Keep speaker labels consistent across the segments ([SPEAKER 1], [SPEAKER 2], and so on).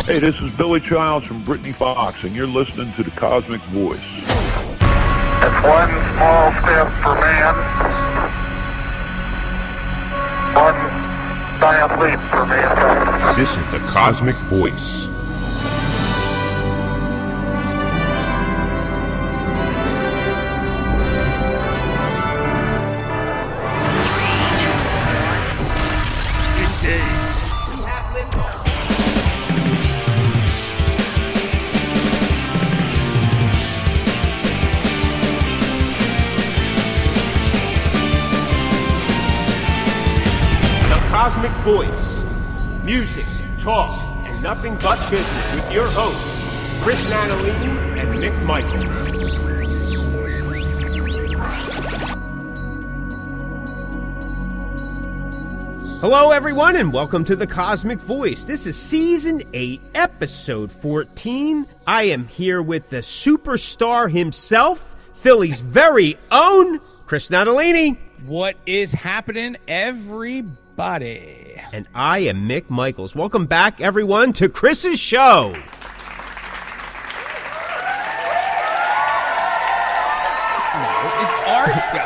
[SPEAKER 1] Hey, this is Billy Childs from Brittany Fox, and you're listening to the Cosmick Voice.
[SPEAKER 2] It's one small step for man, one giant leap for mankind.
[SPEAKER 3] This is the Cosmick Voice. Cosmick Voice. Music, talk, and nothing but business with your hosts, Chris Natalini and Mick Michaels. Hello, everyone, and welcome to the Cosmick Voice. This is Season 8, Episode 14. I am here with the superstar himself, Philly's very own Chris Natalini.
[SPEAKER 4] What is happening, everybody?
[SPEAKER 3] And I am Mick Michaels. Welcome back, everyone, to Chris's show.
[SPEAKER 4] It's our show.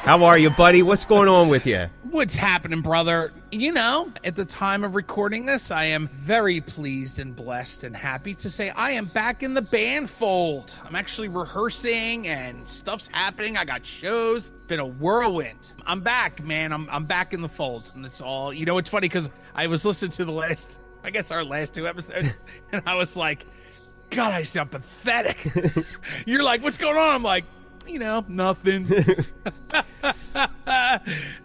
[SPEAKER 3] How are you, buddy? What's going on with you?
[SPEAKER 4] What's happening, brother? You know, at the time of recording this, I am very pleased and blessed and happy to say I am back in the band fold. I'm actually rehearsing and stuff's happening. I got shows. Been a whirlwind. I'm back, man. I'm back in the fold. And it's all, you know, it's funny because I was listening to our last two episodes, and I was like, God, I sound pathetic. You're like, what's going on? I'm like, you know, nothing.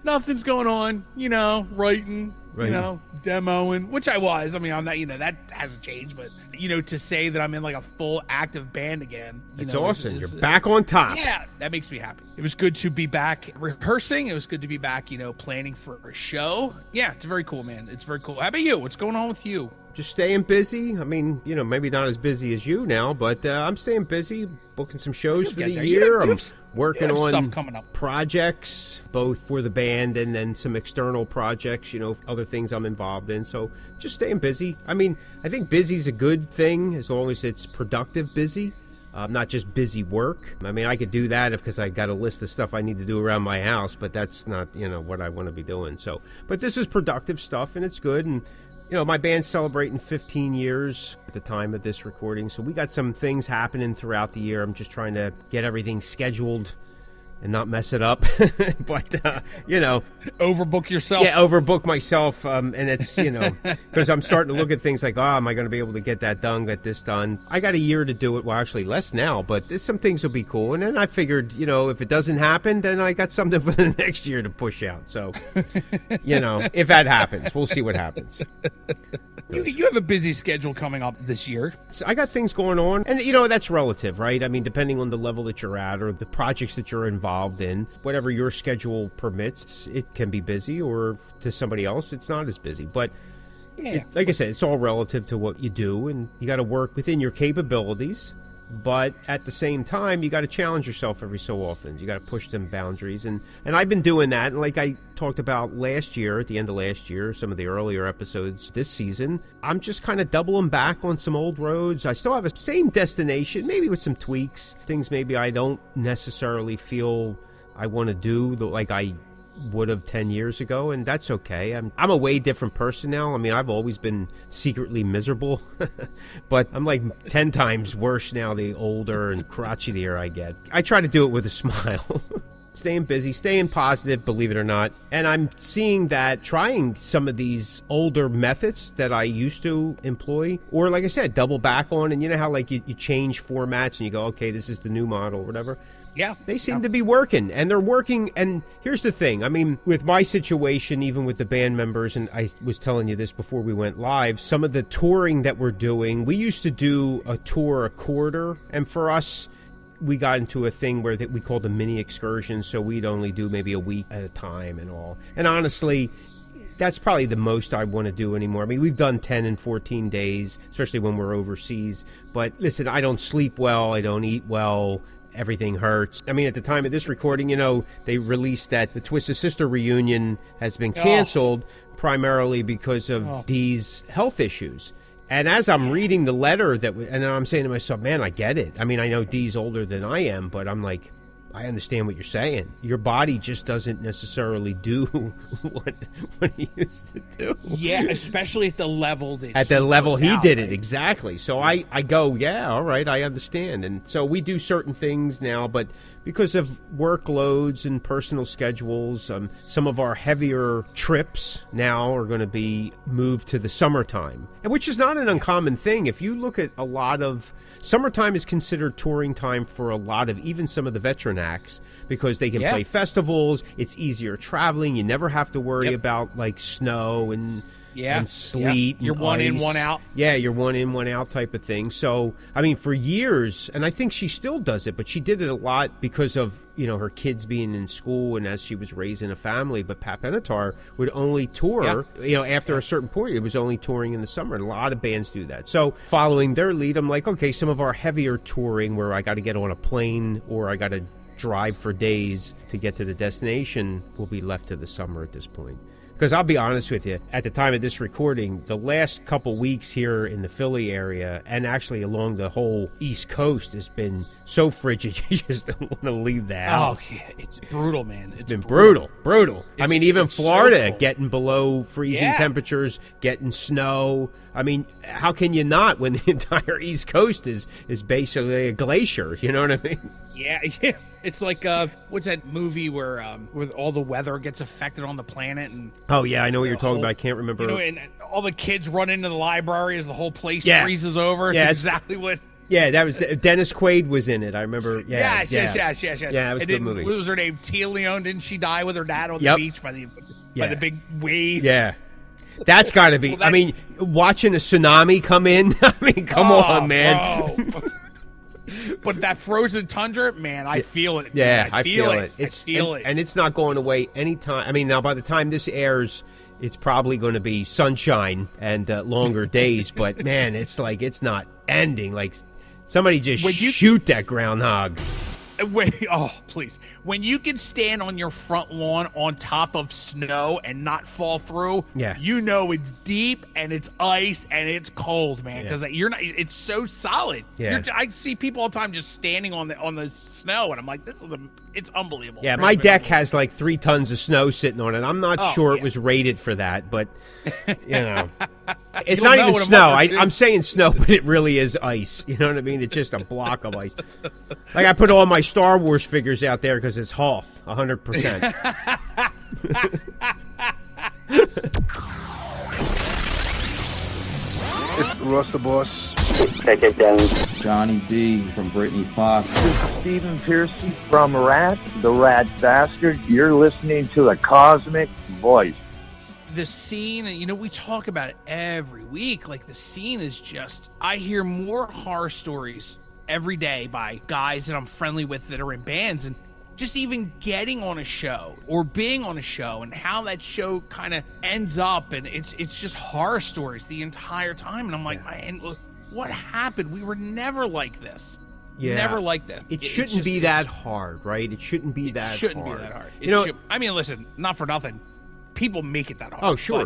[SPEAKER 4] Nothing's going on, you know, writing, you know, demoing, which I was. I mean, I'm not, you know, that hasn't changed, but, you know, to say that I'm in like a full active band again.
[SPEAKER 3] It's awesome. You're back on top.
[SPEAKER 4] Yeah, that makes me happy. It was good to be back rehearsing. It was good to be back, you know, planning for a show. Yeah, it's very cool, man. It's very cool. How about you? What's going on with you?
[SPEAKER 3] Just staying busy. I mean, you know, maybe not as busy as you now, but I'm staying busy, booking some shows for the year. I'm working on
[SPEAKER 4] stuff coming up.
[SPEAKER 3] Projects, both for the band and then some external projects, you know, other things I'm involved in. So just staying busy. I mean, I think busy's a good thing as long as it's productive busy. Not just busy work. I mean, I could do that because I got a list of stuff I need to do around my house, but that's not, you know, what I want to be doing. So, but this is productive stuff and it's good. And you know, my band's celebrating 15 years at the time of this recording, so we got some things happening throughout the year. I'm just trying to get everything scheduled and not mess it up. But, you know.
[SPEAKER 4] Overbook yourself.
[SPEAKER 3] Yeah, overbook myself. And it's, you know, because I'm starting to look at things like, am I going to be able to get that done, get this done? I got a year to do it. Well, actually less now, but some things will be cool. And then I figured, you know, if it doesn't happen, then I got something for the next year to push out. So, you know, if that happens, we'll see what happens.
[SPEAKER 4] You have a busy schedule coming up this year.
[SPEAKER 3] I got things going on, and you know, that's relative, right? I mean, depending on the level that you're at or the projects that you're involved in, whatever your schedule permits, it can be busy, or to somebody else, it's not as busy. But
[SPEAKER 4] yeah,
[SPEAKER 3] like I said, it's all relative to what you do, and you got to work within your capabilities. But at the same time, you got to challenge yourself every so often. You got to push them boundaries. And I've been doing that. And like I talked about last year, at the end of last year, some of the earlier episodes this season, I'm just kind of doubling back on some old roads. I still have a same destination, maybe with some tweaks. Things maybe I don't necessarily feel I want to do like I would have 10 years ago, and that's okay. I'm a way different person now. I mean, I've always been secretly miserable, but I'm like 10 times worse now the older and crotchetier I get. I try to do it with a smile. Staying busy, staying positive, believe it or not. And I'm seeing that trying some of these older methods that I used to employ, or like I said, double back on. And you know how like you change formats and you go, okay, this is the new model or whatever.
[SPEAKER 4] Yeah.
[SPEAKER 3] They seem to be working, and they're working. And here's the thing. I mean, with my situation, even with the band members, and I was telling you this before we went live, some of the touring that we're doing, we used to do a tour a quarter. And for us, we got into a thing where that we called a mini excursion. So we'd only do maybe a week at a time and all. And honestly, that's probably the most I want to do anymore. I mean, we've done 10 and 14 days, especially when we're overseas. But listen, I don't sleep well. I don't eat well. Everything hurts. I mean, at the time of this recording, you know, they released that the Twisted Sister reunion has been canceled primarily because of Dee's health issues. And as I'm reading the letter and then I'm saying to myself, man, I get it. I mean, I know Dee's older than I am, but I'm like, I understand what you're saying. Your body just doesn't necessarily do what he used to do.
[SPEAKER 4] Yeah, especially at the level that
[SPEAKER 3] he did it, exactly. So I go, yeah, all right, I understand. And so we do certain things now, but because of workloads and personal schedules, some of our heavier trips now are going to be moved to the summertime, and which is not an uncommon thing. If you look at a lot of summertime is considered touring time for a lot of even some of the veteran acts because they can play festivals. It's easier traveling. You never have to worry about like snow and sleet.
[SPEAKER 4] You're
[SPEAKER 3] and
[SPEAKER 4] one
[SPEAKER 3] ice.
[SPEAKER 4] in, one out.
[SPEAKER 3] Yeah, you're one in, one out type of thing. So, I mean, for years, and I think she still does it, but she did it a lot because of, her kids being in school and as she was raising a family. But Pat Benatar would only tour, after a certain point. It was only touring in the summer. And a lot of bands do that. So, following their lead, I'm like, okay, some of our heavier touring where I got to get on a plane or I got to drive for days to get to the destination will be left to the summer at this point. Because I'll be honest with you, at the time of this recording, the last couple weeks here in the Philly area and actually along the whole East Coast has been so frigid you just don't want to leave the house.
[SPEAKER 4] Oh, yeah, it's brutal, man.
[SPEAKER 3] It's been brutal. I mean, even Florida getting below freezing temperatures, getting snow. I mean, how can you not when the entire East Coast is basically a glacier? You know what I mean?
[SPEAKER 4] Yeah. It's like what's that movie where all the weather gets affected on the planet and
[SPEAKER 3] oh yeah, I know what you're talking about. I can't remember.
[SPEAKER 4] And all the kids run into the library as the whole place freezes over. It's exactly what.
[SPEAKER 3] Yeah, that was Dennis Quaid was in it. I remember.
[SPEAKER 4] Yes.
[SPEAKER 3] Yeah, it was a good movie.
[SPEAKER 4] What was her name? Tia Leone? Didn't she die with her dad on the beach by the big wave?
[SPEAKER 3] Yeah. That's got to be. I mean, watching a tsunami come in. I mean, come on, man.
[SPEAKER 4] But that frozen tundra, man, I feel it.
[SPEAKER 3] Yeah,
[SPEAKER 4] I feel it.
[SPEAKER 3] I feel it. And it's not going away anytime. I mean, now by the time this airs, it's probably going to be sunshine and longer days. But man, it's like it's not ending. Like somebody just shoot that groundhog.
[SPEAKER 4] Wait, oh, please. When you can stand on your front lawn on top of snow and not fall through, you know it's deep and it's ice and it's cold, man, because it's so solid. Yeah. I see people all the time just standing on the snow, and I'm like, it's unbelievable.
[SPEAKER 3] Yeah, my deck has like 3 tons of snow sitting on it. I'm not sure it was rated for that, but, It's not even snow. I'm saying snow, but it really is ice. You know what I mean? It's just a block of ice. Like I put all my Star Wars figures out there because it's Hoth, 100%.
[SPEAKER 5] It's Russ the Boss.
[SPEAKER 2] Take it down.
[SPEAKER 6] Johnny D from Britney Fox.
[SPEAKER 2] This is Stephen Pearcy from Rat, the Rat Bastard. You're listening to the Cosmick Voice.
[SPEAKER 4] The scene, we talk about it every week. Like, the scene is just, I hear more horror stories every day by guys that I'm friendly with that are in bands, and just even getting on a show or being on a show and how that show kind of ends up, and it's just horror stories the entire time. And I'm like, man, what happened? We were never like this. Yeah. Never like that.
[SPEAKER 3] It shouldn't be that hard, right? It shouldn't be that hard.
[SPEAKER 4] It shouldn't be that hard. I mean, listen, not for nothing. People make it that hard.
[SPEAKER 3] Oh, sure.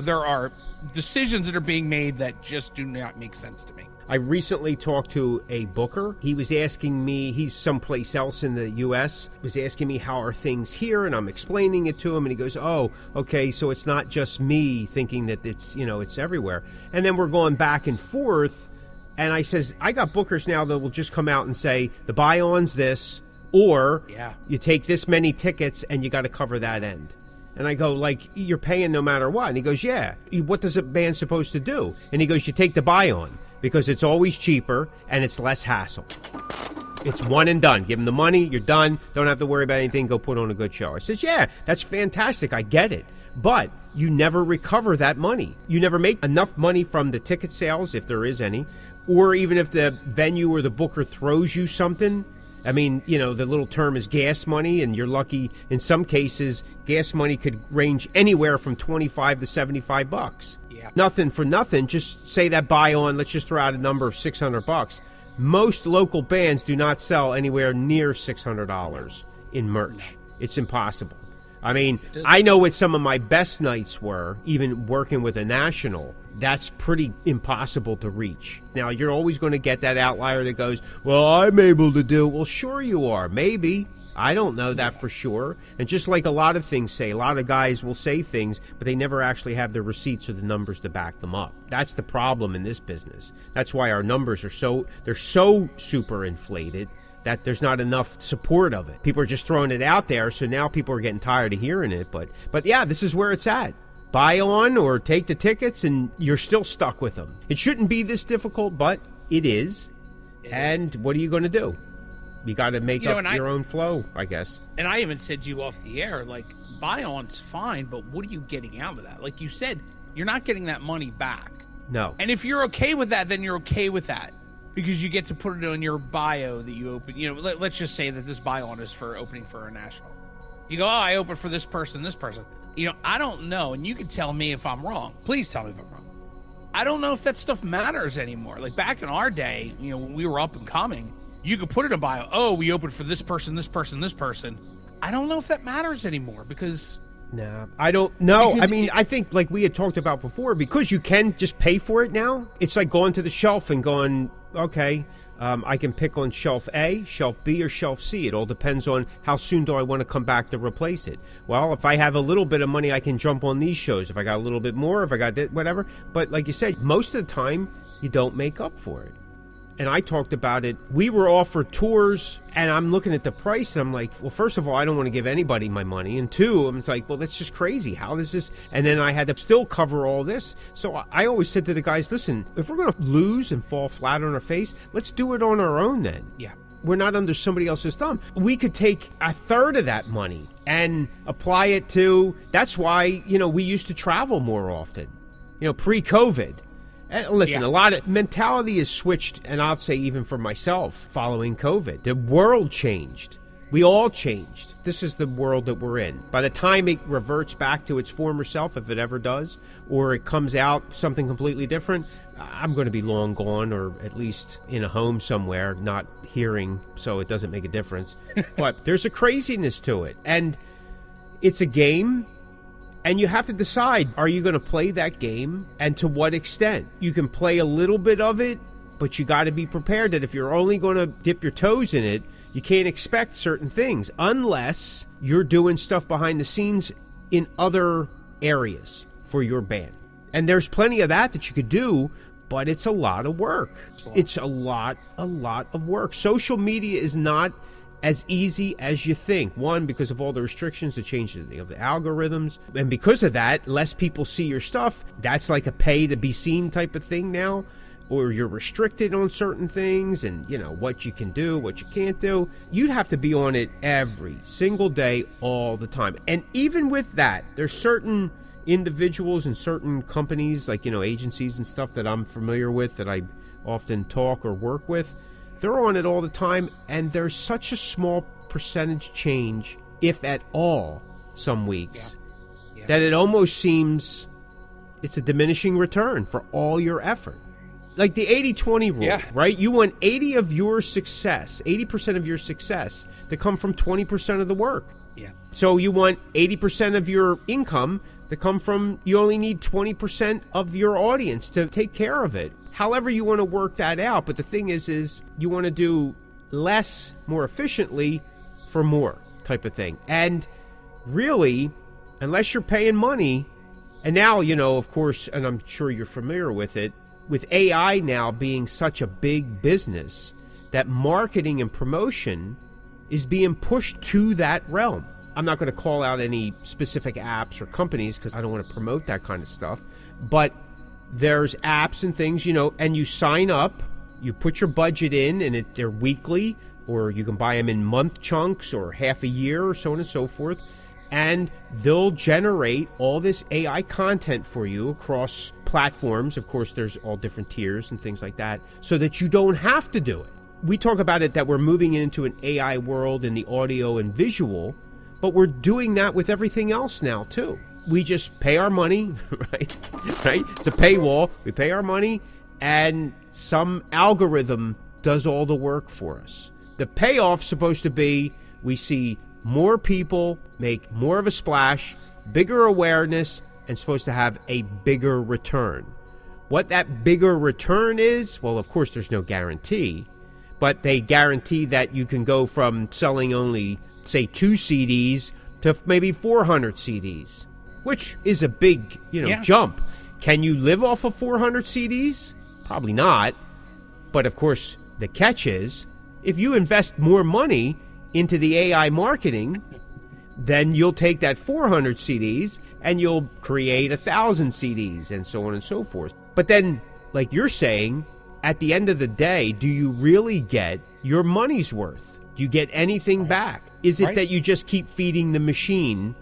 [SPEAKER 4] There are decisions that are being made that just do not make sense to me.
[SPEAKER 3] I recently talked to a booker. He was asking me, he's someplace else in the U.S., was asking me how are things here, and I'm explaining it to him, and he goes, oh, okay, so it's not just me thinking that it's everywhere. And then we're going back and forth, and I says, I got bookers now that will just come out and say, the buy-on's this, or you take this many tickets and you got to cover that end. And I go, like, you're paying no matter what. And he goes, yeah. What does a band supposed to do? And he goes, you take the buy-on because it's always cheaper and it's less hassle. It's one and done. Give them the money. You're done. Don't have to worry about anything. Go put on a good show. I says, yeah, that's fantastic. I get it. But you never recover that money. You never make enough money from the ticket sales, if there is any, or even if the venue or the booker throws you something. I mean, the little term is gas money, and you're lucky. In some cases, gas money could range anywhere from $25 to $75. Yeah. Nothing for nothing. Just say that buy-on. Let's just throw out a number of $600. Most local bands do not sell anywhere near $600 in merch. No. It's impossible. I mean, I know what some of my best nights were, even working with a national. That's pretty impossible to reach. Now, you're always going to get that outlier that goes, well, I'm able to do. Well, sure you are. Maybe. I don't know that for sure. And just like a lot of things say, a lot of guys will say things, but they never actually have the receipts or the numbers to back them up. That's the problem in this business. That's why our numbers are they're so super inflated that there's not enough support of it. People are just throwing it out there, so now people are getting tired of hearing it. But yeah, this is where it's at. Buy on or take the tickets, and you're still stuck with them. It shouldn't be this difficult, but it is. And what are you going to do? You got to make up your own flow, I guess.
[SPEAKER 4] And I even said to you off the air, like, buy on's fine, but what are you getting out of that? Like you said, you're not getting that money back.
[SPEAKER 3] No.
[SPEAKER 4] And if you're okay with that, then you're okay with that. Because you get to put it on your bio that you open. You know, let's just say that this buy on is for opening for a national. You go, oh, I opened for this person, this person. You know, I don't know, and you can tell me if I'm wrong. Please tell me if I'm wrong. I don't know if that stuff matters anymore. Like back in our day, you know, when we were up and coming, you could put in a bio, oh, we opened for this person, this person, this person. I don't know if that matters anymore because...
[SPEAKER 3] No, I don't know. I mean, I think like we had talked about before, because you can just pay for it now, it's like going to the shelf and going, okay, I can pick on shelf A, shelf B, or shelf C. It all depends on how soon do I want to come back to replace it. Well, if I have a little bit of money, I can jump on these shows. If I got a little bit more, if I got that, whatever. But like you said, most of the time, you don't make up for it. And I talked about it. We were offered tours, and I'm looking at the price, and I'm like, well, first of all, I don't want to give anybody my money. And two, I'm like, well, that's just crazy. How does this? And then I had to still cover all this. So I always said to the guys, listen, if we're going to lose and fall flat on our face, let's do it on our own then.
[SPEAKER 4] Yeah.
[SPEAKER 3] We're not under somebody else's thumb. We could take a third of that money and apply it to, that's why, you know, we used to travel more often, you know, pre-COVID. Listen, a lot of mentality is switched, and I'll say even for myself, following COVID. The world changed. We all changed. This is the world that we're in. By the time it reverts back to its former self, if it ever does, or it comes out something completely different, I'm going to be long gone, or at least in a home somewhere, not hearing, so it doesn't make a difference. But there's a craziness to it, and it's a game. And you have to decide, are you going to play that game, and to what extent? You can play a little bit of it, but you got to be prepared that if you're only going to dip your toes in it, you can't expect certain things unless you're doing stuff behind the scenes in other areas for your band. And there's plenty of that you could do, but it's a lot of work. It's a lot of work. Social media is not as easy as you think. One, because of all the restrictions, the changes of the algorithms. And because of that, less people see your stuff. That's like a pay to be seen type of thing now. Or you're restricted on certain things and, you know, what you can do, what you can't do. You'd have to be on it every single day, all the time. And even with that, there's certain individuals and certain companies, like, you know, agencies and stuff that I'm familiar with that I often talk or work with. They're on it all the time, and there's such a small percentage change, if at all, some weeks, that it almost seems it's a diminishing return for all your effort. Like the 80-20 rule, right? You want 80% of your success to come from 20% of the work.
[SPEAKER 4] Yeah.
[SPEAKER 3] So you want 80% of your income to come from, you only need 20% of your audience to take care of it. However you want to work that out, but the thing is you want to do less more efficiently for more type of thing. And really, unless you're paying money, and now, you know, of course, and I'm sure you're familiar with it, with AI now being such a big business, that marketing and promotion is being pushed to that realm. I'm not going to call out any specific apps or companies because I don't want to promote that kind of stuff, but there's apps and things, you know, and you sign up, you put your budget in, and they're weekly, or you can buy them in month chunks or half a year or so on and so forth, and they'll generate all this AI content for you across platforms. Of course, there's all different tiers and things like that, so that you don't have to do it. We talk about it that we're moving into an AI world in the audio and visual, but we're doing that with everything else now, too. We just pay our money, right? It's a paywall. We pay our money, and some algorithm does all the work for us. The payoff's supposed to be we see more people make more of a splash, bigger awareness, and supposed to have a bigger return. What that bigger return is, well, of course, there's no guarantee, but they guarantee that you can go from selling only, say, 2 CDs to maybe 400 CDs, which is a big, jump. Can you live off of 400 CDs? Probably not. But of course, the catch is, if you invest more money into the AI marketing, then you'll take that 400 CDs and you'll create 1,000 CDs and so on and so forth. But then, like you're saying, at the end of the day, do you really get your money's worth? Do you get anything back? Is it that you just keep feeding the machine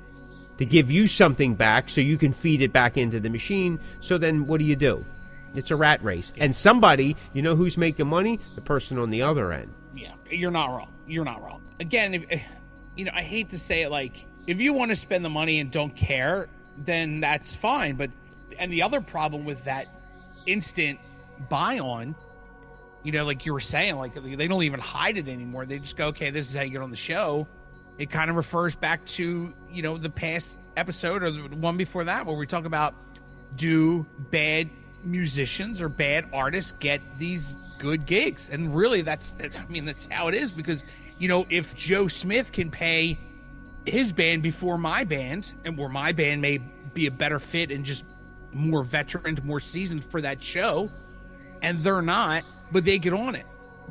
[SPEAKER 3] to give you something back so you can feed it back into the machine? So then what do? It's a rat race. And somebody, who's making money? The person on the other end.
[SPEAKER 4] Yeah, you're not wrong. Again, I hate to say it, like, if you want to spend the money and don't care, then that's fine. And the other problem with that instant buy on, like you were saying, like, they don't even hide it anymore. They just go, okay, this is how you get on the show. It kind of refers back to, the past episode or the one before that, where we talk about, do bad musicians or bad artists get these good gigs? And really, that's how it is, because, if Joe Smith can pay his band before my band, and where my band may be a better fit and just more veterans, more seasoned for that show, and they're not, but they get on it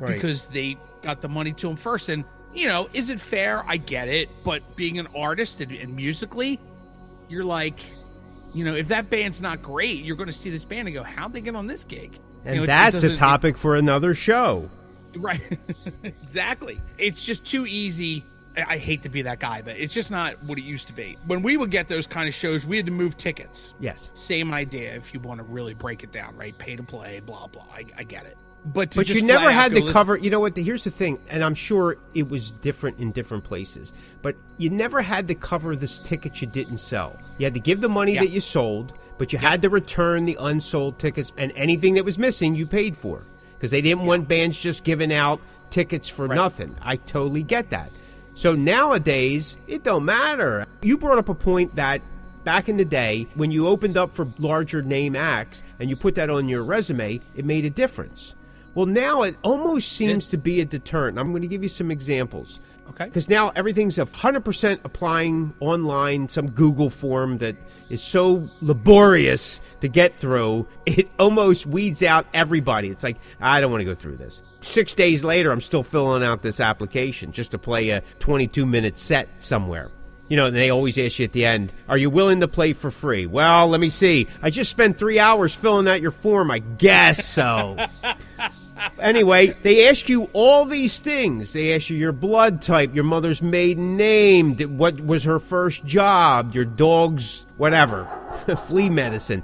[SPEAKER 4] because they got the money to them first. And, is it fair? I get it. But being an artist and musically, you're like, if that band's not great, you're going to see this band and go, how'd they get on this gig?
[SPEAKER 3] And that's a topic for another show.
[SPEAKER 4] Right. Exactly. It's just too easy. I hate to be that guy, but it's just not what it used to be. When we would get those kind of shows, we had to move tickets.
[SPEAKER 3] Yes.
[SPEAKER 4] Same idea if you want to really break it down, right? Pay to play, blah, blah. I get it. But
[SPEAKER 3] you never had to cover, here's the thing, and I'm sure it was different in different places, but you never had to cover the tickets you didn't sell. You had to give the money that you sold, but you had to return the unsold tickets, and anything that was missing you paid for, because they didn't want bands just giving out tickets for nothing. I totally get that. So nowadays, it don't matter. You brought up a point that back in the day, when you opened up for larger name acts and you put that on your resume, it made a difference. Well, now it almost seems to be a deterrent. I'm going to give you some examples.
[SPEAKER 4] Okay.
[SPEAKER 3] Because now everything's 100% applying online, some Google form that is so laborious to get through, it almost weeds out everybody. It's like, I don't want to go through this. 6 days later, I'm still filling out this application just to play a 22-minute set somewhere. And they always ask you at the end, are you willing to play for free? Well, let me see. I just spent 3 hours filling out your form. I guess so. Anyway, they ask you all these things. They ask you your blood type, your mother's maiden name, what was her first job, your dog's whatever, flea medicine.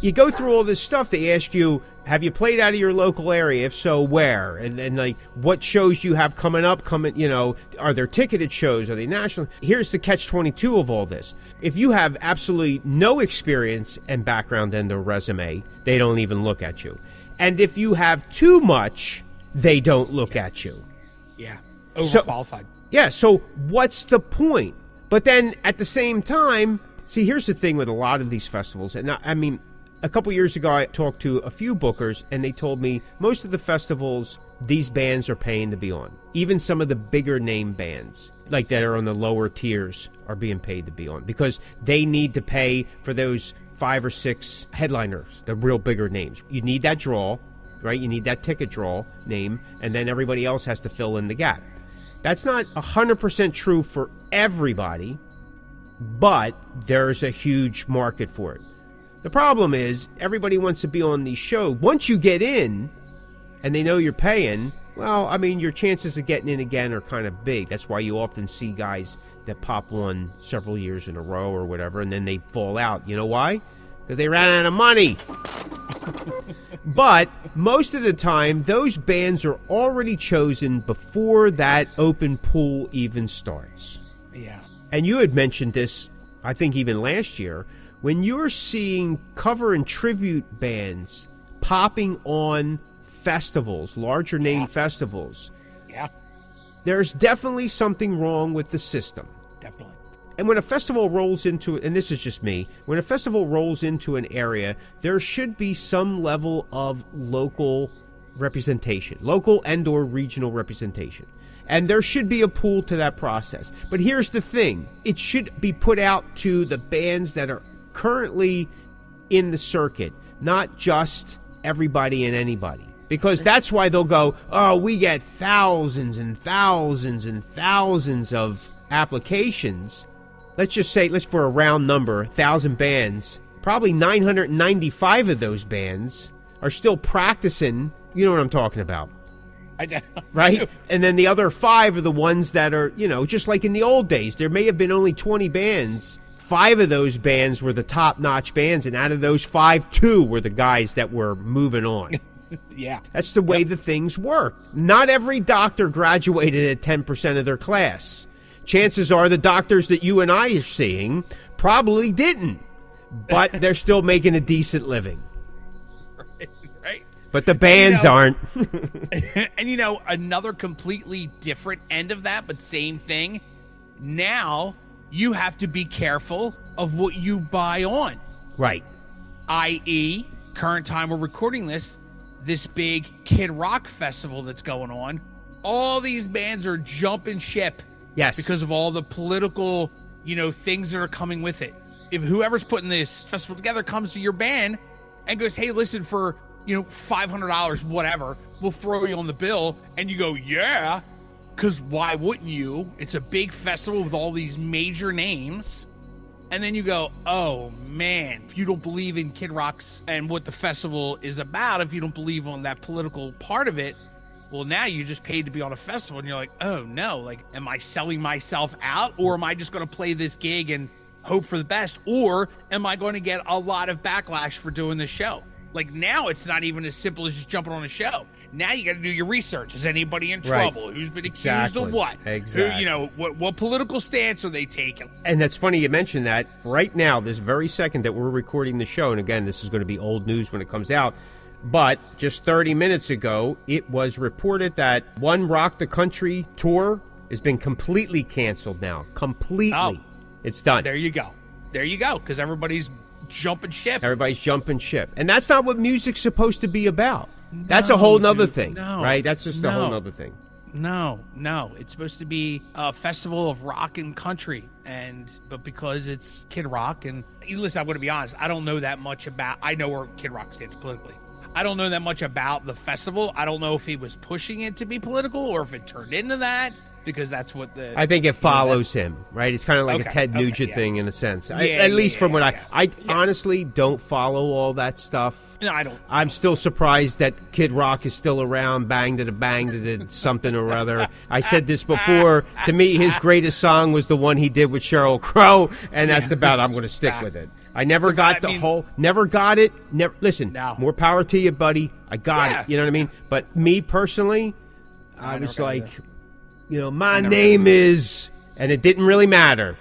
[SPEAKER 3] You go through all this stuff. They ask you, have you played out of your local area? If so, where? And like, what shows you have coming up? Are there ticketed shows? Are they national? Here's the catch-22 of all this. If you have absolutely no experience and background in the resume, they don't even look at you. And if you have too much, they don't look at you.
[SPEAKER 4] Yeah. Overqualified.
[SPEAKER 3] So what's the point? But then at the same time, see, here's the thing with a lot of these festivals. And a couple years ago, I talked to a few bookers, and they told me most of the festivals, these bands are paying to be on. Even some of the bigger name bands, like that are on the lower tiers, are being paid to be on because they need to pay for those 5 or 6 headliners, the real bigger names. You need that draw, right? You need that ticket draw name, and then everybody else has to fill in the gap. That's not 100% true for everybody, but there's a huge market for it. The problem is everybody wants to be on these shows. Once you get in and they know you're paying, well, your chances of getting in again are kind of big. That's why you often see guys that pop on several years in a row or whatever, and then they fall out. You know why? Because they ran out of money. But most of the time, those bands are already chosen before that open pool even starts.
[SPEAKER 4] Yeah.
[SPEAKER 3] And you had mentioned this, I think even last year, when you're seeing cover and tribute bands popping on festivals, larger name festivals.
[SPEAKER 4] Yeah.
[SPEAKER 3] there's definitely something wrong with the system.
[SPEAKER 4] Definitely.
[SPEAKER 3] And when a festival rolls into, and this is just me, when a festival rolls into an area, there should be some level of local representation, local and or regional representation. And there should be a pool to that process. But here's the thing. It should be put out to the bands that are currently in the circuit, not just everybody and anybody. Because that's why they'll go, oh, we get thousands and thousands and thousands of applications. Let's just say, let's for a round number, 1,000 bands. Probably 995 of those bands are still practicing. You know what I'm talking about.
[SPEAKER 4] I do.
[SPEAKER 3] Right? And then the other 5 are the ones that are, you know, just like in the old days. There may have been only 20 bands. 5 of those bands were the top-notch bands. And out of those 5, 2 were the guys that were moving on.
[SPEAKER 4] Yeah.
[SPEAKER 3] That's the way the things work. Not every doctor graduated at 10% of their class. Chances are the doctors that you and I are seeing probably didn't. But they're still making a decent living.
[SPEAKER 4] Right.
[SPEAKER 3] But the bands aren't.
[SPEAKER 4] And, you know, another completely different end of that, but same thing. Now you have to be careful of what you buy on.
[SPEAKER 3] Right.
[SPEAKER 4] I.e., current time we're recording this big Kid Rock festival that's going on. All these bands are jumping ship.
[SPEAKER 3] Yes.
[SPEAKER 4] Because of all the political, you know, things that are coming with it. If whoever's putting this festival together comes to your band and goes, hey, listen, for, you know, $500, whatever, we'll throw you on the bill. And you go, yeah, because why wouldn't you? It's a big festival with all these major names. And then you go, oh, man, if you don't believe in Kid Rock's and what the festival is about, if you don't believe on that political part of it, well, now you just paid to be on a festival. And you're like, oh, no, like, am I selling myself out? Or am I just going to play this gig and hope for the best? Or am I going to get a lot of backlash for doing this show? Like, now it's not even as simple as just jumping on a show. Now you got to do your research. Is anybody in trouble? Who's been accused of what?
[SPEAKER 3] Exactly.
[SPEAKER 4] Who, you know, what political stance are they taking?
[SPEAKER 3] And that's funny you mentioned that. Right now, this very second that we're recording the show, and again, this is going to be old news when it comes out, but just 30 minutes ago, it was reported that One Rock the Country tour has been completely canceled now. Completely.
[SPEAKER 4] Oh.
[SPEAKER 3] It's done.
[SPEAKER 4] There you go. There you go, because everybody's jumping ship.
[SPEAKER 3] Everybody's jumping ship. And that's not what music's supposed to be about. That's a whole nother thing, right? That's just a whole nother thing.
[SPEAKER 4] No. It's supposed to be a festival of rock and country, but because it's Kid Rock, and listen, I'm going to be honest, I don't know that much about. I know where Kid Rock stands politically. I don't know that much about the festival. I don't know if he was pushing it to be political or if it turned into that, because that's what the.
[SPEAKER 3] I think it follows him, right? It's kind of like a Ted Nugent thing in a sense. At least from what I honestly don't follow all that stuff.
[SPEAKER 4] No, I don't.
[SPEAKER 3] I'm still surprised that Kid Rock is still around. Bang to the bang to the something or other. I said this before. To me, his greatest song was the one he did with Sheryl Crow, and that's about. I'm going to stick with it. I never got never got it. Never listen.
[SPEAKER 4] No.
[SPEAKER 3] More power to you, buddy. I got it. You know what I mean? But me personally, I was like, you know, my name is, and it didn't really matter.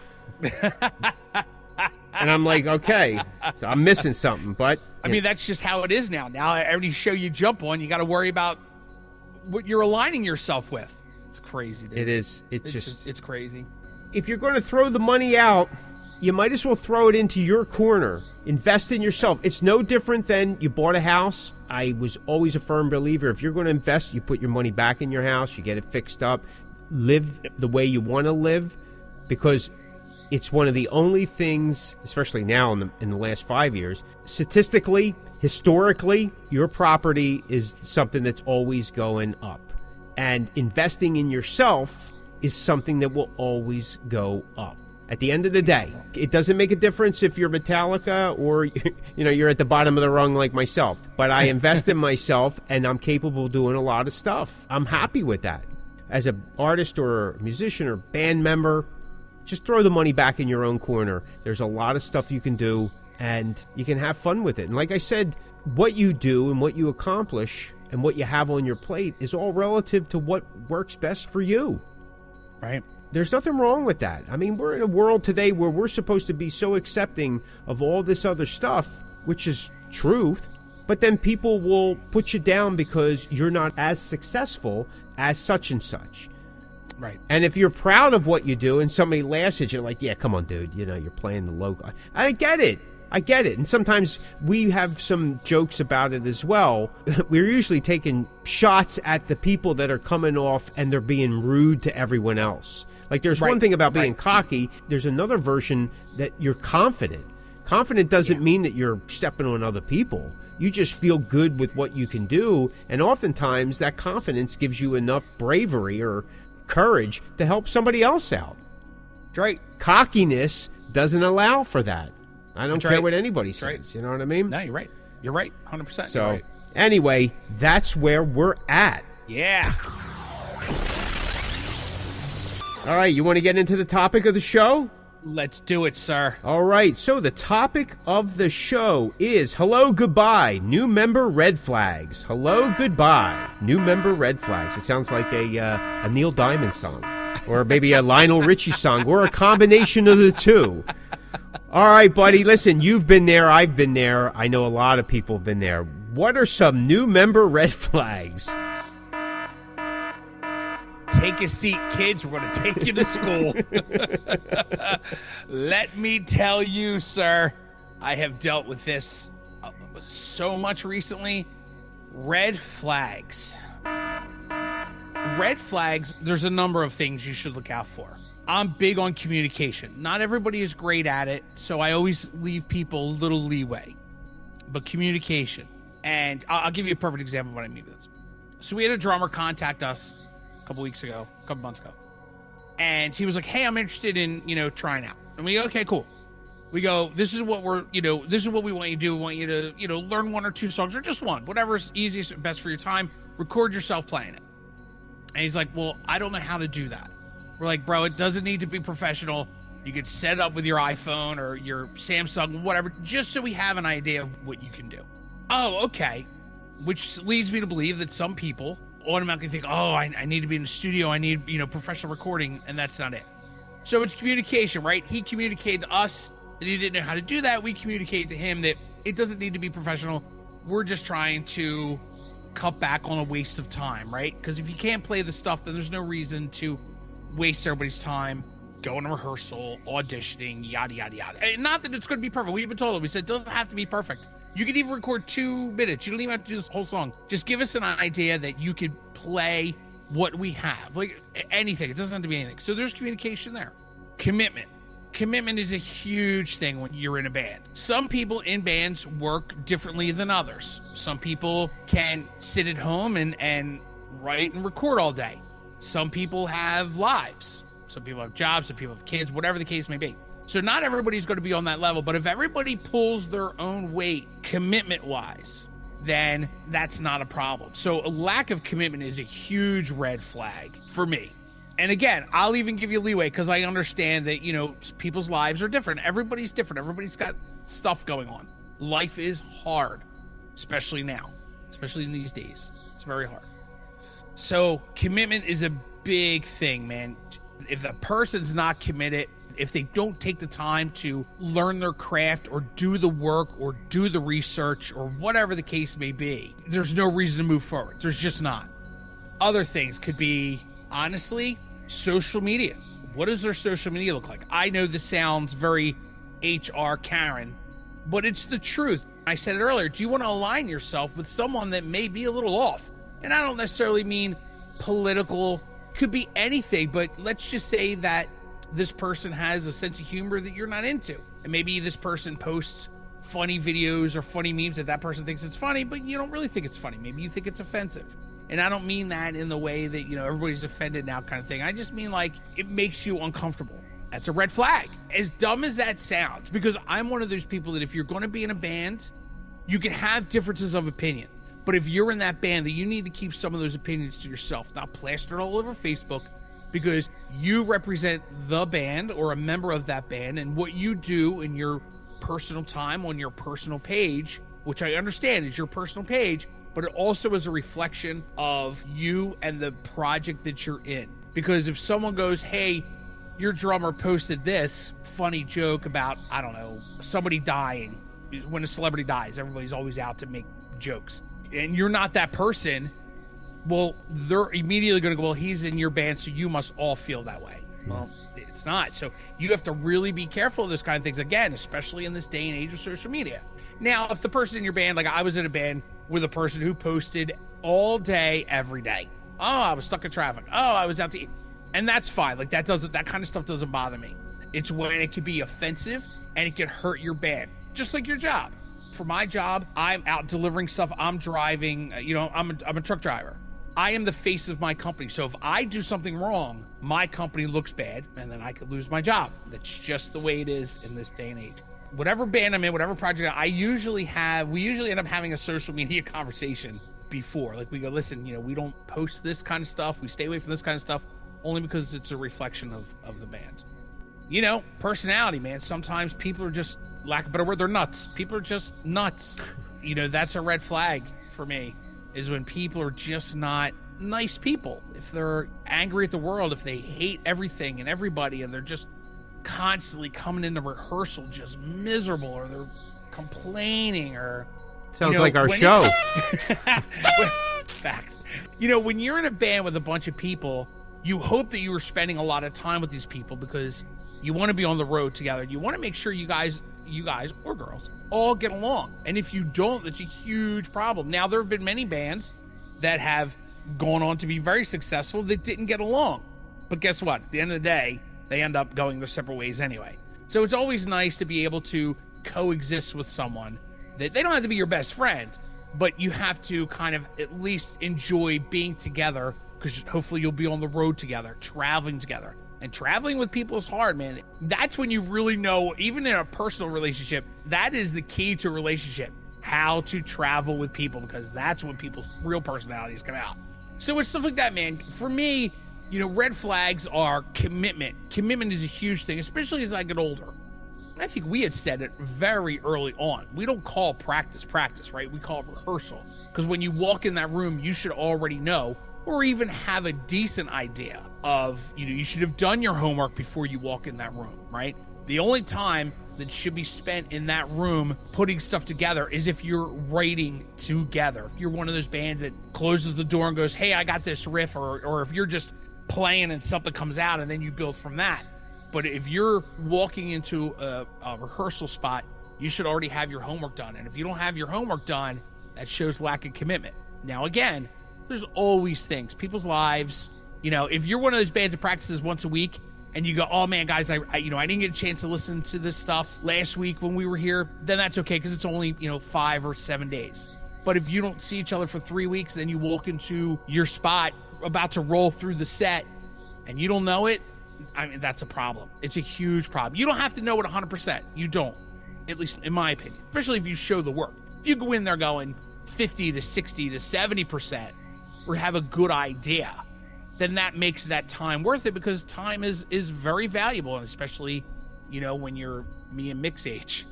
[SPEAKER 3] And I'm like, okay, so I'm missing something. But
[SPEAKER 4] I mean, that's just how it is now. Now, every show you jump on, you got to worry about what you're aligning yourself with. It's crazy, dude.
[SPEAKER 3] It is.
[SPEAKER 4] It's crazy.
[SPEAKER 3] If you're going to throw the money out, you might as well throw it into your corner. Invest in yourself. It's no different than you bought a house. I was always a firm believer. If you're going to invest, you put your money back in your house. You get it fixed up. Live the way you want to live, because it's one of the only things, especially now in the last 5 years, statistically, historically, your property is something that's always going up. And investing in yourself is something that will always go up. At the end of the day, it doesn't make a difference if you're Metallica or you're at the bottom of the rung like myself. But I invest in myself, and I'm capable of doing a lot of stuff. I'm happy with that. As an artist or a musician or band member, just throw the money back in your own corner. There's a lot of stuff you can do, and you can have fun with it. And like I said, what you do and what you accomplish and what you have on your plate is all relative to what works best for you.
[SPEAKER 4] Right.
[SPEAKER 3] There's nothing wrong with that. I mean, we're in a world today where we're supposed to be so accepting of all this other stuff, which is truth, but then people will put you down because you're not as successful as such and such.
[SPEAKER 4] Right.
[SPEAKER 3] And if you're proud of what you do and somebody laughs at you, like, yeah, come on, dude, you know, you're playing the local. I get it. And sometimes we have some jokes about it as well. We're usually taking shots at the people that are coming off and they're being rude to everyone else. Like, there's one thing about being cocky. There's another version that you're confident. Confident doesn't mean that you're stepping on other people. You just feel good with what you can do. And oftentimes that confidence gives you enough bravery or courage to help somebody else out.
[SPEAKER 4] Right.
[SPEAKER 3] Cockiness doesn't allow for that. I don't care what anybody says.
[SPEAKER 4] Right.
[SPEAKER 3] You know what I mean?
[SPEAKER 4] No, you're right. You're right. 100%.
[SPEAKER 3] So,
[SPEAKER 4] right.
[SPEAKER 3] Anyway, that's where we're at.
[SPEAKER 4] Yeah.
[SPEAKER 3] All right, you want to get into the topic of the show?
[SPEAKER 4] Let's do it, sir.
[SPEAKER 3] All right, so the topic of the show is hello, goodbye, new member red flags. Hello, goodbye, new member red flags. It sounds like a Neil Diamond song, or maybe a Lionel Richie song, or a combination of the two. All right, buddy, listen, you've been there, I've been there. I know a lot of people have been there. What are some new member red flags?
[SPEAKER 4] Take a seat, kids. We're going to take you to school. Let me tell you, sir, I have dealt with this so much recently. Red flags. Red flags, there's a number of things you should look out for. I'm big on communication. Not everybody is great at it, so I always leave people a little leeway. But communication. And I'll give you a perfect example of what I mean with this. So we had a drummer contact us a couple months ago. And he was like, hey, I'm interested in, trying out. And we go, okay, cool. We go, this is what this is what we want you to do. We want you to, learn one or two songs or just one, whatever's easiest and best for your time. Record yourself playing it. And he's like, well, I don't know how to do that. We're like, bro, it doesn't need to be professional. You could set it up with your iPhone or your Samsung, whatever, just so we have an idea of what you can do. Oh, okay. Which leads me to believe that some people automatically think, oh, I need to be in the studio. I need, professional recording. And that's not it. So it's communication, right? He communicated to us that he didn't know how to do that. We communicated to him that it doesn't need to be professional. We're just trying to cut back on a waste of time, right? Because if you can't play the stuff, then there's no reason to waste everybody's time going to rehearsal, auditioning, yada, yada, yada. And not that it's going to be perfect. We even told him, we said, it doesn't have to be perfect. You could even record 2 minutes. You don't even have to do this whole song. Just give us an idea that you could play what we have. Like anything. It doesn't have to be anything. So there's communication there. Commitment. Commitment is a huge thing when you're in a band. Some people in bands work differently than others. Some people can sit at home and write and record all day. Some people have lives. Some people have jobs. Some people have kids, whatever the case may be. So not everybody's going to be on that level, but if everybody pulls their own weight commitment-wise, then that's not a problem. So a lack of commitment is a huge red flag for me. And again, I'll even give you leeway because I understand that, people's lives are different. Everybody's different. Everybody's got stuff going on. Life is hard, especially now, especially in these days. It's very hard. So commitment is a big thing, man. If the person's not committed, if they don't take the time to learn their craft or do the work or do the research or whatever the case may be, there's no reason to move forward. There's just not. Other things could be, honestly, social media. What does their social media look like? I know this sounds very HR Karen, but it's the truth. I said it earlier. Do you want to align yourself with someone that may be a little off? And I don't necessarily mean political. Could be anything, but let's just say that this person has a sense of humor that you're not into. And maybe this person posts funny videos or funny memes that person thinks it's funny, but you don't really think it's funny. Maybe you think it's offensive. And I don't mean that in the way that, everybody's offended now kind of thing. I just mean like it makes you uncomfortable. That's a red flag. As dumb as that sounds, because I'm one of those people that if you're going to be in a band, you can have differences of opinion. But if you're in that band, that you need to keep some of those opinions to yourself, not plastered all over Facebook, because you represent the band or a member of that band, and what you do in your personal time on your personal page, which I understand is your personal page, but it also is a reflection of you and the project that you're in. Because if someone goes, hey, your drummer posted this funny joke about, I don't know, somebody dying. When a celebrity dies, everybody's always out to make jokes. And you're not that person, well, they're immediately going to go, well, he's in your band, so you must all feel that way. Well, it's not. So you have to really be careful of those kind of things, again, especially in this day and age of social media. Now, if the person in your band, like I was in a band with a person who posted all day, every day. Oh, I was stuck in traffic. Oh, I was out to eat. And that's fine. Like that kind of stuff doesn't bother me. It's when it could be offensive and it could hurt your band, just like your job. For my job, I'm out delivering stuff. I'm driving, I'm a truck driver. I am the face of my company. So if I do something wrong, my company looks bad and then I could lose my job. That's just the way it is in this day and age. Whatever band I'm in, whatever project, we usually end up having a social media conversation before. Like we go, listen, we don't post this kind of stuff. We stay away from this kind of stuff only because it's a reflection of the band. Personality, man. Sometimes people are just, lack of a better word, they're nuts. People are just nuts. That's a red flag for me, is when people are just not nice people. If they're angry at the world, if they hate everything and everybody, and they're just constantly coming into rehearsal just miserable, or they're complaining, or
[SPEAKER 3] sounds like our show.
[SPEAKER 4] Facts. When you're in a band with a bunch of people, you hope that you are spending a lot of time with these people because you want to be on the road together. You want to make sure you guys or girls all get along. And if you don't, that's a huge problem. Now, there have been many bands that have gone on to be very successful that didn't get along. But guess what? At the end of the day, they end up going their separate ways anyway. So it's always nice to be able to coexist with someone that they don't have to be your best friend, but you have to kind of at least enjoy being together, because hopefully you'll be on the road together, traveling together. And traveling with people is hard, man. That's when you really know, even in a personal relationship, that is the key to a relationship, how to travel with people, because that's when people's real personalities come out. So it's stuff like that, man. For me, red flags are commitment. Commitment is a huge thing, especially as I get older. I think we had said it very early on. We don't call practice, right? We call it rehearsal. Because when you walk in that room, you should already know, or even have a decent idea of, you should have done your homework before you walk in that room, right? The only time that should be spent in that room putting stuff together is if you're writing together. If you're one of those bands that closes the door and goes, hey, I got this riff, or if you're just playing and something comes out and then you build from that. But if you're walking into a rehearsal spot, you should already have your homework done. And if you don't have your homework done, that shows lack of commitment. Now, again, there's always things, people's lives. If you're one of those bands that practices once a week and you go, oh man, guys, I didn't get a chance to listen to this stuff last week when we were here, then that's okay, because it's only, 5 or 7 days. But if you don't see each other for 3 weeks, then you walk into your spot about to roll through the set and you don't know it, that's a problem. It's a huge problem. You don't have to know it 100%. You don't, at least in my opinion, especially if you show the work. If you go in there going 50 to 60 to 70%, or have a good idea, then that makes that time worth it, because time is very valuable. And especially, when you're me and Mick's age,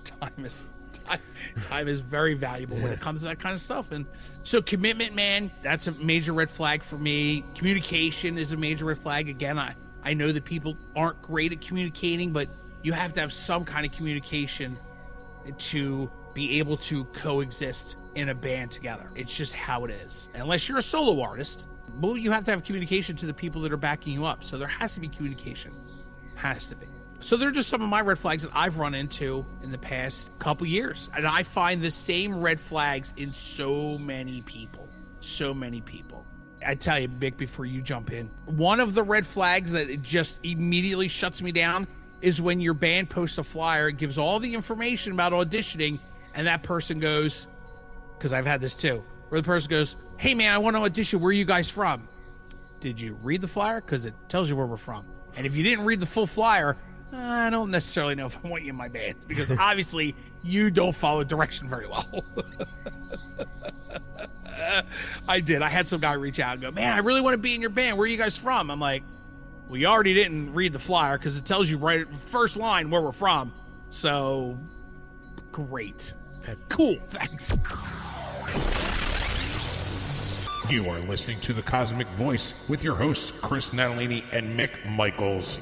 [SPEAKER 4] time is very valuable when it comes to that kind of stuff. And so commitment, man, that's a major red flag for me. Communication is a major red flag. Again, I know that people aren't great at communicating, but you have to have some kind of communication to be able to coexist in a band together. It's just how it is. Unless you're a solo artist, well, you have to have communication to the people that are backing you up. So there has to be communication. Has to be. So they're just some of my red flags that I've run into in the past couple years. And I find the same red flags in so many people. So many people. I tell you, Mick, before you jump in, one of the red flags that it just immediately shuts me down is when your band posts a flyer, gives all the information about auditioning, and that person goes, because I've had this too, where the person goes, hey man, I want to audition, where are you guys from? Did you read the flyer? Because it tells you where we're from. And if you didn't read the full flyer, I don't necessarily know if I want you in my band, because obviously you don't follow direction very well. I did. I had some guy reach out and go, man, I really want to be in your band. Where are you guys from? I'm like, well, you already didn't read the flyer, because it tells you right at the first line where we're from. So, great. Cool. Thanks.
[SPEAKER 7] You are listening to The Cosmick Voice with your hosts, Chris Natalini and Mick Michaels.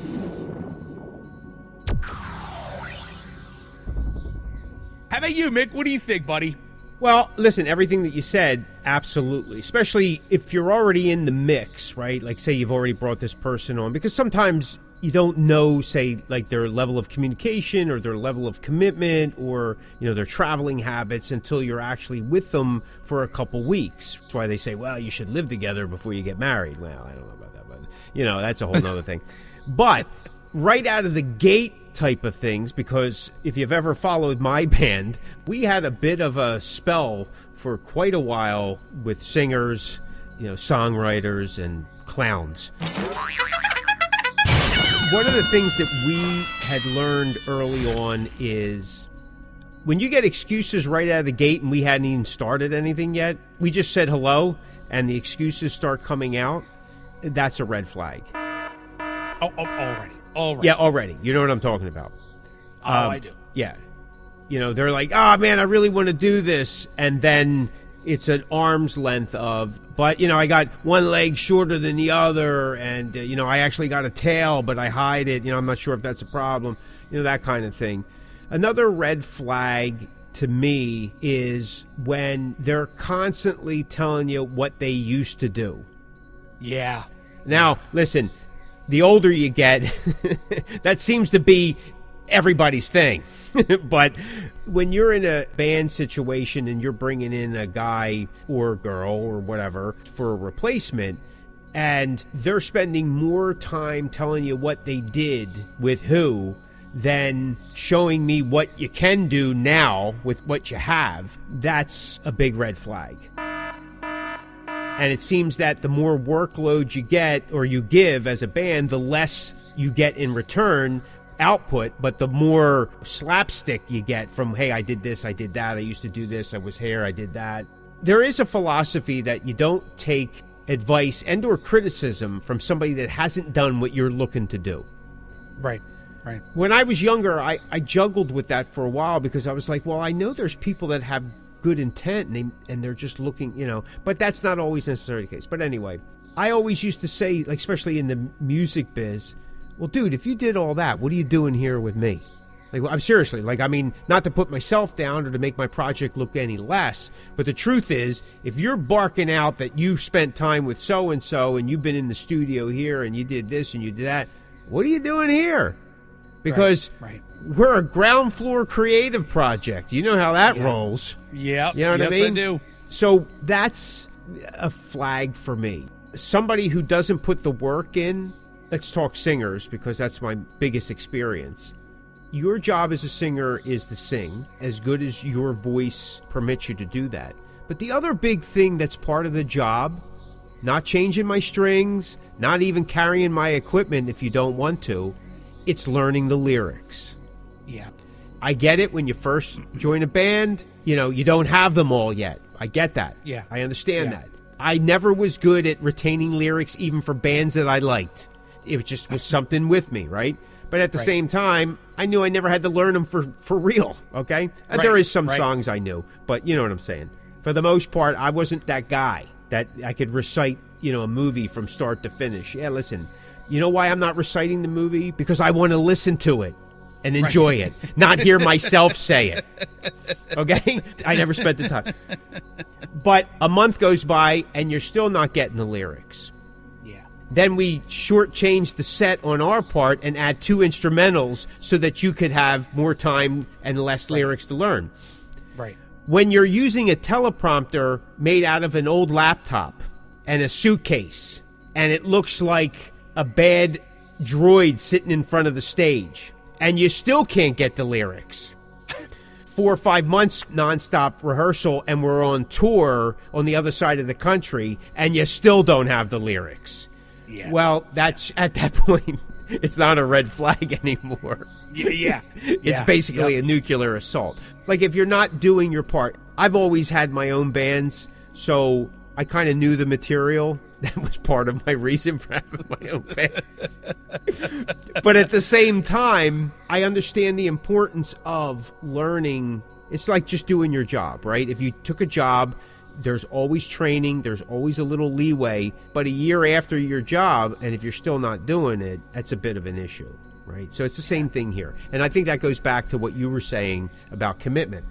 [SPEAKER 4] How about you, Mick? What do you think, buddy?
[SPEAKER 3] Well, listen, everything that you said, absolutely. Especially if you're already in the mix, right? Like, say you've already brought this person on. Because sometimes you don't know, say, like their level of communication or their level of commitment or, their traveling habits until you're actually with them for a couple weeks. That's why they say, well, you should live together before you get married. Well, I don't know about that, but, that's a whole nother thing. But right out of the gate type of things, because if you've ever followed my band, we had a bit of a spell for quite a while with singers, songwriters and clowns. One of the things that we had learned early on is when you get excuses right out of the gate and we hadn't even started anything yet, we just said hello and the excuses start coming out, that's a red flag.
[SPEAKER 4] Already.
[SPEAKER 3] Yeah, already. You know what I'm talking about.
[SPEAKER 4] I do.
[SPEAKER 3] Yeah. They're like, oh, man, I really want to do this. And then it's an arm's length of, but, I got one leg shorter than the other. And, I actually got a tail, but I hide it. I'm not sure if that's a problem. That kind of thing. Another red flag to me is when they're constantly telling you what they used to do.
[SPEAKER 4] Yeah.
[SPEAKER 3] Now, listen, the older you get, that seems to be everybody's thing. But when you're in a band situation and you're bringing in a guy or a girl or whatever for a replacement, and they're spending more time telling you what they did with who than showing me what you can do now with what you have, that's a big red flag. And it seems that the more workload you get or you give as a band, the less you get in return output, but the more slapstick you get from, hey, I did this, I did that, I used to do this, I was here, I did that. There is a philosophy that you don't take advice and or criticism from somebody that hasn't done what you're looking to do.
[SPEAKER 4] Right.
[SPEAKER 3] When I was younger, I juggled with that for a while because I was like, well, I know there's people that have good intent and they're just looking, but that's not always necessarily the case. But anyway, I always used to say, like, especially in the music biz, well, dude, if you did all that, what are you doing here with me? Like, I'm seriously, not to put myself down or to make my project look any less, but the truth is, if you're barking out that you spent time with so-and-so and you've been in the studio here and you did this and you did that, what are you doing here? Because we're a ground floor creative project. You know how that rolls.
[SPEAKER 4] Yeah.
[SPEAKER 3] You know what I mean?
[SPEAKER 4] I do.
[SPEAKER 3] So that's a flag for me. Somebody who doesn't put the work in, let's talk singers because that's my biggest experience. Your job as a singer is to sing as good as your voice permits you to do that. But the other big thing that's part of the job, not changing my strings, not even carrying my equipment if you don't want to, it's learning the lyrics.
[SPEAKER 4] Yeah.
[SPEAKER 3] I get it when you first join a band, you don't have them all yet. I get that.
[SPEAKER 4] Yeah.
[SPEAKER 3] I understand that. I never was good at retaining lyrics even for bands that I liked. It just was something with me, right? But at the same time, I knew I never had to learn them for real, okay? There is some songs I knew, but you know what I'm saying. For the most part, I wasn't that guy that I could recite, a movie from start to finish. Yeah, listen. You know why I'm not reciting the movie? Because I want to listen to it and enjoy it, not hear myself say it. Okay? I never spent the time. But a month goes by and you're still not getting the lyrics.
[SPEAKER 4] Yeah.
[SPEAKER 3] Then we shortchange the set on our part and add 2 instrumentals so that you could have more time and less lyrics to learn.
[SPEAKER 4] Right.
[SPEAKER 3] When you're using a teleprompter made out of an old laptop and a suitcase, and it looks like a bad droid sitting in front of the stage, and you still can't get the lyrics. 4 or 5 months nonstop rehearsal, and we're on tour on the other side of the country, and you still don't have the lyrics.
[SPEAKER 4] Yeah.
[SPEAKER 3] Well, that's at that point, it's not a red flag anymore.
[SPEAKER 4] Yeah.
[SPEAKER 3] It's basically a nuclear assault. Like, if you're not doing your part, I've always had my own bands, so I kind of knew the material. That was part of my reason for having my own bands. But at the same time, I understand the importance of learning. It's like just doing your job, right? If you took a job, there's always training, there's always a little leeway. But a year after your job, and if you're still not doing it, that's a bit of an issue, right? So it's the same thing here. And I think that goes back to what you were saying about commitment.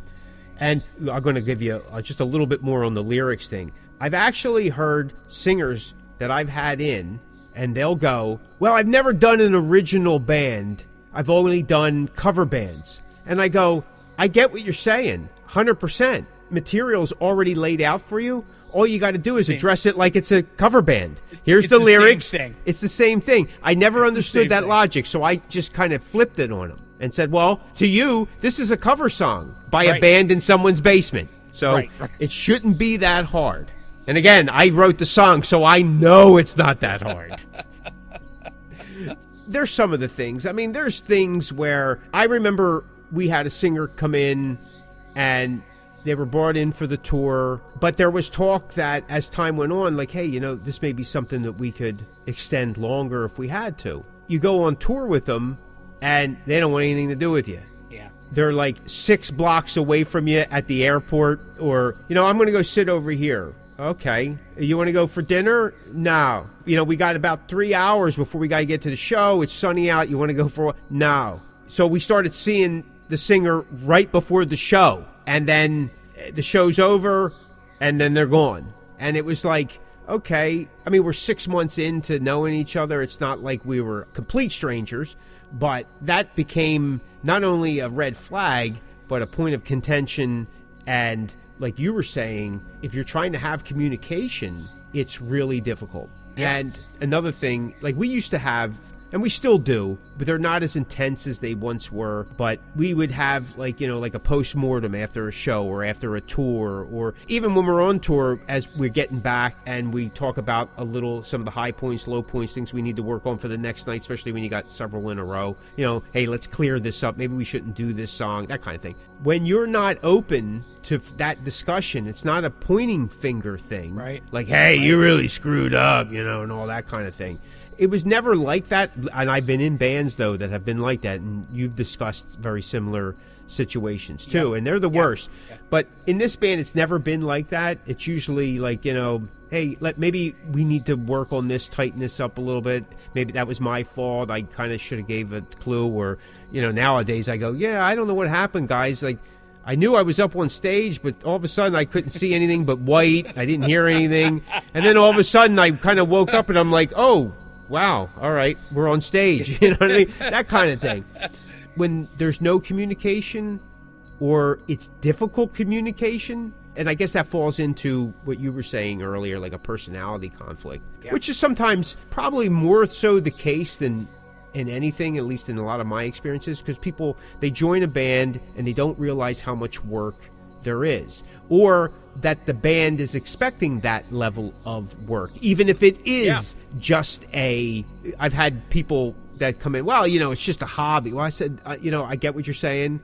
[SPEAKER 3] And I'm going to give you just a little bit more on the lyrics thing. I've actually heard singers that I've had in, and they'll go, well, I've never done an original band. I've only done cover bands. And I go, I get what you're saying, 100%. Material's already laid out for you. All you got to do is address it like it's a cover band. Here's the lyrics.
[SPEAKER 4] Same thing.
[SPEAKER 3] It's the same thing. I never understood that logic, so I just kind of flipped it on them and said, well, to you, this is a cover song by a band in someone's basement. So it shouldn't be that hard. And again, I wrote the song, so I know it's not that hard. There's some of the things. I mean, there's things where I remember we had a singer come in and they were brought in for the tour, but there was talk that as time went on, like, hey, you know, this may be something that we could extend longer if we had to. You go on tour with them and they don't want anything to do with you.
[SPEAKER 4] Yeah.
[SPEAKER 3] They're like 6 blocks away from you at the airport, or, you know, I'm going to go sit over here. Okay. You want to go for dinner? No. You know, we got about 3 hours before we got to get to the show. It's sunny out. You want to go for no. So we started seeing the singer right before the show, and then the show's over, and then they're gone. And it was like, okay, I mean, we're 6 months into knowing each other. It's not like we were complete strangers, but that became not only a red flag, but a point of contention. And like you were saying, if you're trying to have communication, it's really difficult. Yeah. And another thing, like we used to have, and we still do, but they're not as intense as they once were. But we would have, like, you know, like a post-mortem after a show or after a tour, or even when we're on tour as we're getting back, and we talk about a little, some of the high points, low points, things we need to work on for the next night, especially when you got several in a row. You know, hey, let's clear this up. Maybe we shouldn't do this song, that kind of thing. When you're not open to that discussion, it's not a pointing finger thing.
[SPEAKER 4] Right.
[SPEAKER 3] Like, hey, you really screwed up, you know, and all that kind of thing. It was never like that, and I've been in bands, though, that have been like that, and you've discussed very similar situations, too, and they're the worst. Yep. But in this band, it's never been like that. It's usually like, you know, hey, maybe we need to work on this, tighten this up a little bit. Maybe that was my fault. I kind of should have gave a clue, or, you know, nowadays I go, yeah, I don't know what happened, guys. Like, I knew I was up on stage, but all of a sudden I couldn't see anything but white. I didn't hear anything. And then all of a sudden I kind of woke up and I'm like, oh, wow, all right, we're on stage. You know what I mean? That kind of thing. When there's no communication, or it's difficult communication, and I guess that falls into what you were saying earlier, like a personality conflict, which is sometimes probably more so the case than in anything, at least in a lot of my experiences, because people, they join a band and they don't realize how much work there is, or that the band is expecting that level of work, even if it is just I've had people that come in, well, you know, it's just a hobby. Well, I said, you know, I get what you're saying,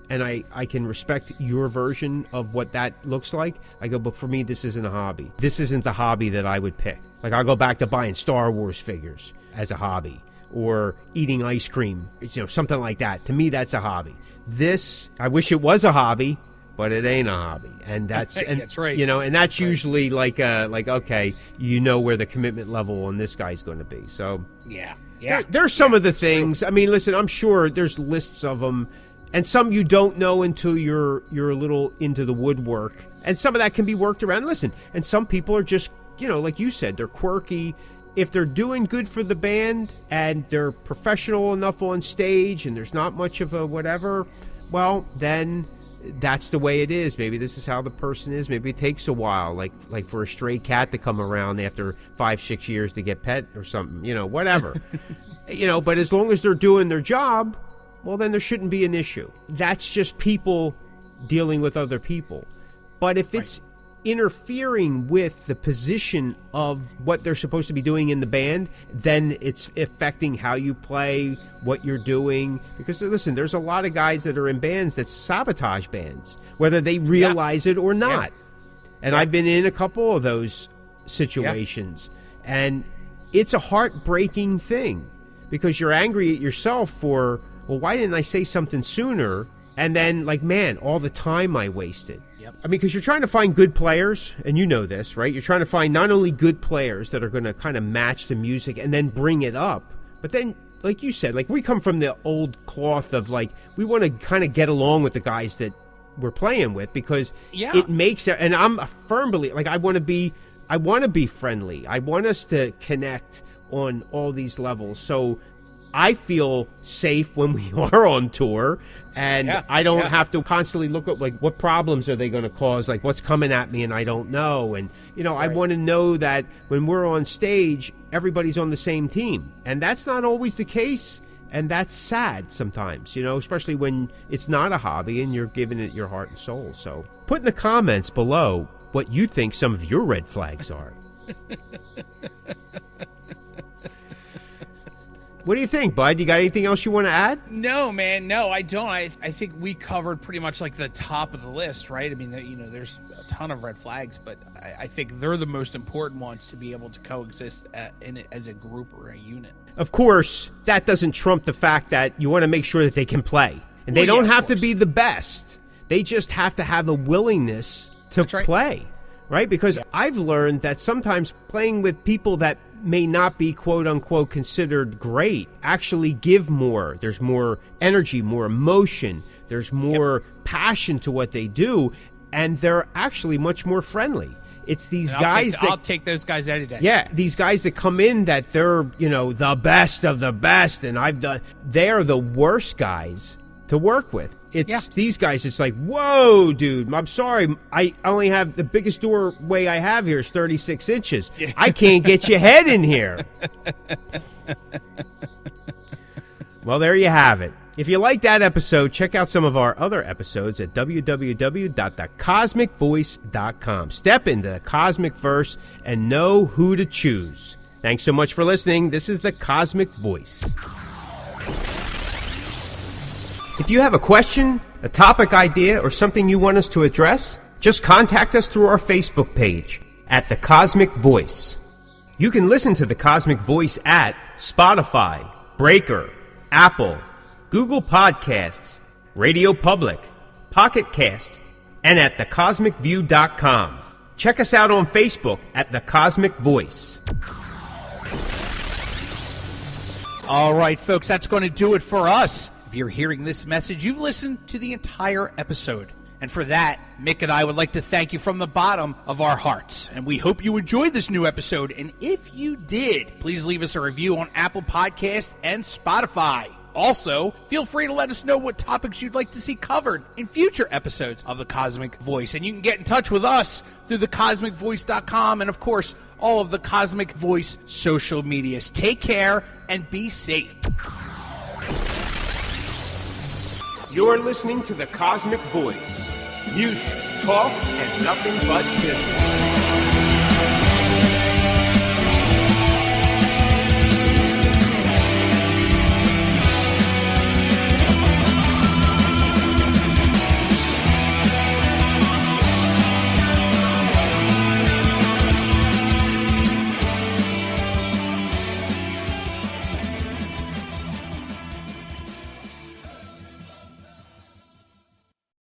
[SPEAKER 3] and I can respect your version of what that looks like. I go, but for me, this isn't a hobby. This isn't the hobby that I would pick. Like, I'll go back to buying Star Wars figures as a hobby, or eating ice cream, you know, something like that. To me, that's a hobby. This, I wish it was a hobby, but it ain't a hobby, and that's right. You know, and that's usually like okay, you know where the commitment level on this guy's going to be. So there's some of the things. I mean, listen, I'm sure there's lists of them, and some you don't know until you're a little into the woodwork, and some of that can be worked around. Listen, and some people are just, you know, like you said, they're quirky. If they're doing good for the band and they're professional enough on stage, and there's not much of a whatever, well, then that's the way it is. Maybe this is how the person is. Maybe it takes a while, like for a stray cat to come around after 5-6 years to get pet or something, you know, whatever. You know, but as long as they're doing their job, well, then there shouldn't be an issue. That's just people dealing with other people. But if it's interfering with the position of what they're supposed to be doing in the band, then it's affecting how you play, what you're doing. Because listen, there's a lot of guys that are in bands that sabotage bands, whether they realize it or not. And I've been in a couple of those situations, and it's a heartbreaking thing, because you're angry at yourself for, well, why didn't I say something sooner? And then, like, man, all the time I wasted. I mean, because you're trying to find good players, and you know this, right? You're trying to find not only good players that are going to kind of match the music and then bring it up, but then, like you said, like, we come from the old cloth of, like, we want to kind of get along with the guys that we're playing with, because
[SPEAKER 4] Yeah.
[SPEAKER 3] it makes it. And I'm a firm believer. Like I want to be friendly. I want us to connect on all these levels. So I feel safe when we are on tour, and I don't have to constantly look at like what problems are they going to cause, like what's coming at me and I don't know. And I want to know that when we're on stage, everybody's on the same team, and that's not always the case, and that's sad sometimes, especially when it's not a hobby and you're giving it your heart and soul. So put in the comments below what you think some of your red flags are. What do you think, Bud? You got anything else you want to add?
[SPEAKER 4] No, man. No, I don't. I think we covered pretty much like the top of the list, right? I mean, there's a ton of red flags, but I think they're the most important ones to be able to coexist as a group or a unit.
[SPEAKER 3] Of course, that doesn't trump the fact that you want to make sure that they can play. And they don't have to be the best. They just have to have a willingness to play, right? Because I've learned that sometimes playing with people that may not be quote-unquote considered great actually give more. There's more energy, more emotion. There's more passion to what they do, and they're actually much more friendly. It's these guys
[SPEAKER 4] I'll take those guys any day.
[SPEAKER 3] Yeah, these guys that come in that they're, the best of the best, and they're the worst guys to work with. It's these guys, it's like, whoa, dude, I'm sorry. I only have the biggest doorway I have here is 36 inches. I can't get your head in here. Well, there you have it. If you like that episode, check out some of our other episodes at www.thecosmickvoice.com. Step into the Cosmickverse and know who to choose. Thanks so much for listening. This is the Cosmick Voice. If you have a question, a topic idea, or something you want us to address, just contact us through our Facebook page at The Cosmick Voice. You can listen to The Cosmick Voice at Spotify, Breaker, Apple, Google Podcasts, Radio Public, Pocket Cast, and at thecosmickview.com. Check us out on Facebook at The Cosmick Voice.
[SPEAKER 8] All right, folks, that's going to do it for us. If you're hearing this message, you've listened to the entire episode. And for that, Mick and I would like to thank you from the bottom of our hearts. And we hope you enjoyed this new episode. And if you did, please leave us a review on Apple Podcasts and Spotify. Also, feel free to let us know what topics you'd like to see covered in future episodes of The Cosmick Voice. And you can get in touch with us through thecosmickvoice.com and, of course, all of the Cosmick Voice social medias. Take care and be safe.
[SPEAKER 3] You're listening to The Cosmick Voice. Music, talk, and nothing but business.